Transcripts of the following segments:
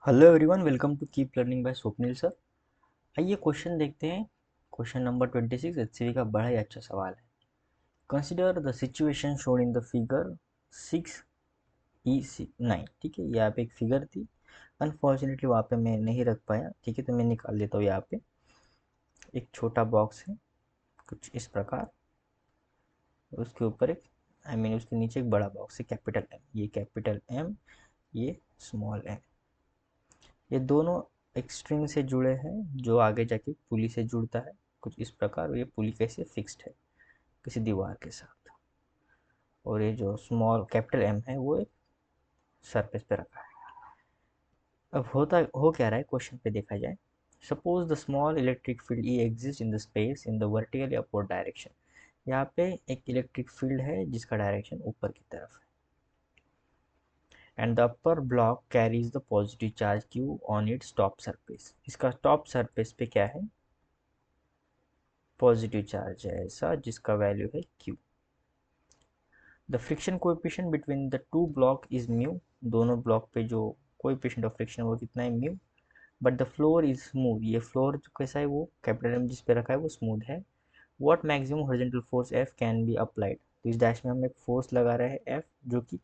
Hello everyone, welcome to keep learning by Swapnil sir. आइए question देखते हैं। क्वेश्चन नंबर 26 एचसीवी का बड़ा ही अच्छा सवाल है। Consider the situation shown in the figure 6E9। ठीक है, यहाँ पे एक फिगर थी। अनफॉर्चुनेटली वहाँ पे मैं नहीं रख पाया। ठीक है, तो मैं निकाल देता हूँ। यहाँ पे एक छोटा बॉक्स है कुछ इस प्रकार। उसके ऊपर एक उसके नीचे एक बड़ा बॉक्स है कैपिटल एम। ये कैपिटल एम, ये स्मॉल एम। ये दोनों एक स्ट्रिंग से जुड़े हैं जो आगे जाके पुली से जुड़ता है कुछ इस प्रकार। ये पुली कैसे फिक्स्ड है किसी दीवार के साथ। और ये जो स्मॉल कैपिटल एम है वो एक सरफेस पे रखा है। अब होता हो क्या रहा है क्वेश्चन पे देखा जाए। Suppose the small electric field E exist in the space in the vertically upward direction. यहाँ पे एक इलेक्ट्रिक फील्ड है जिसका डायरेक्शन ऊपर की तरफ है। And the upper block carries the positive charge Q on its top surface. इसका टॉप सरफेस पे क्या है? पॉजिटिव चार्ज है ऐसा, जिसका वैल्यू है q। The friction coefficient between the two block is mu. दोनों ब्लॉक पे जो कोएफिशिएंट ऑफ फ्रिक्शन वो कितना है? Mu. But the floor is smooth. ये फ्लोर जो कैसा है, वो कैपिटल एम जिस पे रखा है वो स्मूथ है। What maximum horizontal force F can be applied. तो इस डैश में हम एक फोर्स लगा रहे हैं एफ, जो कि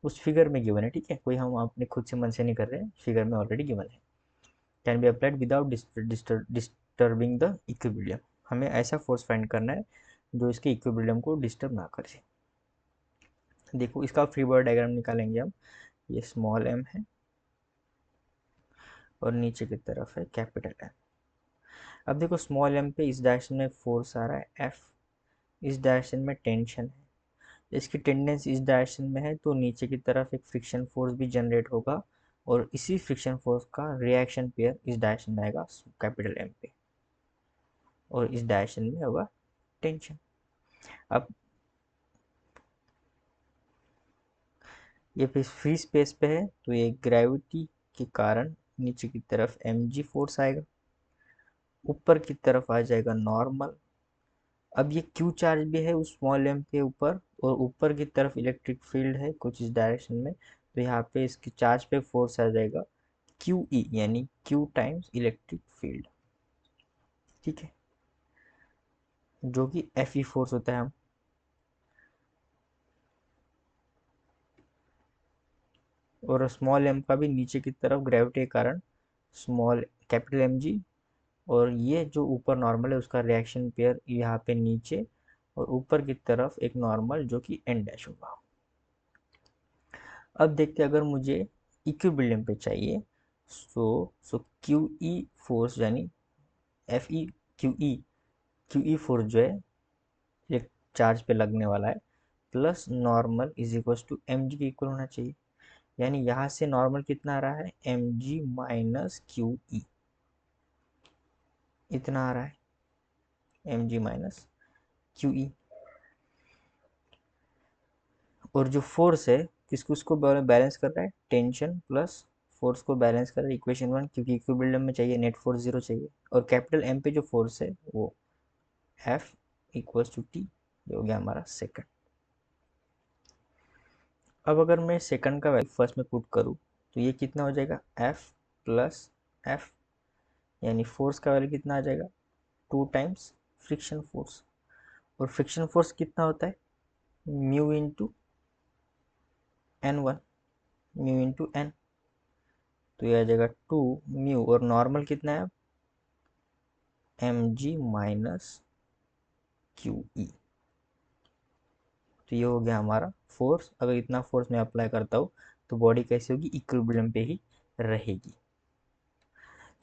उस फिगर में गिवन है। ठीक है, कोई हम अपने खुद से मन से नहीं कर रहे हैं, फिगर में ऑलरेडी गिवन है। Can be applied without disturbing the equilibrium. हमें ऐसा फोर्स फाइंड करना है जो इसके इक्विलिब्रियम को डिस्टर्ब ना करे। देखो इसका फ्री बॉडी डायग्राम निकालेंगे हम। ये स्मॉल एम है और नीचे की तरफ है कैपिटल एम। अब देखो स्मॉल एम पे इस डायरेक्शन में फोर्स आ रहा है एफ, इस डायरेक्शन में टेंशन है। इसकी टेंडेंसी इस डायरेक्शन में है तो नीचे की तरफ एक फ्रिक्शन फोर्स भी जनरेट होगा और इसी फ्रिक्शन फोर्स का रिएक्शन पेयर इस डायरेक्शन में आएगा कैपिटल एम पे, और इस डायरेक्शन में होगा टेंशन। अब ये फ्री स्पेस पे है तो ये ग्रेविटी के कारण नीचे की तरफ mg फोर्स आएगा, ऊपर की तरफ आ जाएगा नॉर्मल। अब ये क्यू चार्ज भी है उस स्मॉल एम के ऊपर, और ऊपर की तरफ इलेक्ट्रिक फील्ड है कुछ इस डायरेक्शन में, तो यहाँ पे इसके चार्ज पे फोर्स आ जाएगा क्यू ई, यानी क्यू टाइम्स इलेक्ट्रिक फील्ड। ठीक है, जो कि एफ ई फोर्स होता है। हम और स्मॉल एम का भी नीचे की तरफ ग्रेविटी के कारण स्मॉल कैपिटल एम जी, और ये जो ऊपर नॉर्मल है उसका रिएक्शन पेयर यहाँ पे नीचे, और ऊपर की तरफ एक नॉर्मल जो कि एन डैश होगा। अब देखते हैं, अगर मुझे इक्विलिब्रियम पे चाहिए सो क्यू ई फोर्स यानी F E Q E force जो है एक चार्ज पे लगने वाला है plus normal is equal to M G के इक्वल होना चाहिए। यानी यहाँ से नॉर्मल कितना आ रहा है? M G minus Q E, इतना आ रहा है M G minus Q E. और जो फोर्स है किसको उसको बैलेंस कर रहा है? टेंशन प्लस फोर्स को बैलेंस कर रहा है इक्वेशन वन, क्योंकि इक्विलिब्रियम में चाहिए नेट फोर्स जीरो चाहिए। और कैपिटल एम पे जो फोर्स है वो एफ इक्वल्स टू टी, ये हो गया हमारा सेकंड। अब अगर मैं सेकंड का वैल्यू फर्स्ट में पुट करूँ तो ये कितना हो जाएगा? एफ प्लस एफ, यानी फोर्स का वैल्यू कितना आ जाएगा? Two times friction force. और फ्रिक्शन फोर्स कितना होता है? Mu into N one, mu into N. तो ये आ जाएगा टू म्यू, और नॉर्मल कितना है? M G minus Q E. तो ये हो गया हमारा फोर्स। अगर इतना फोर्स मैं अप्लाई करता हूँ तो बॉडी कैसी होगी? इक्विलिब्रियम पे ही रहेगी।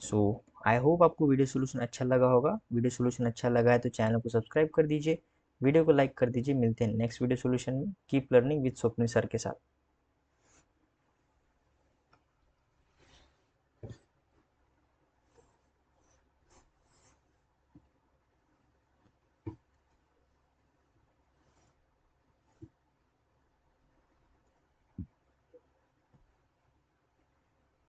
सो आई होप आपको वीडियो सोल्यूशन अच्छा लगा होगा। वीडियो सोल्यूशन अच्छा लगा है तो चैनल को सब्सक्राइब कर दीजिए, वीडियो को लाइक कर दीजिए। मिलते हैं नेक्स्ट वीडियो सोल्यूशन में। Keep learning with Swapnil sir के साथ।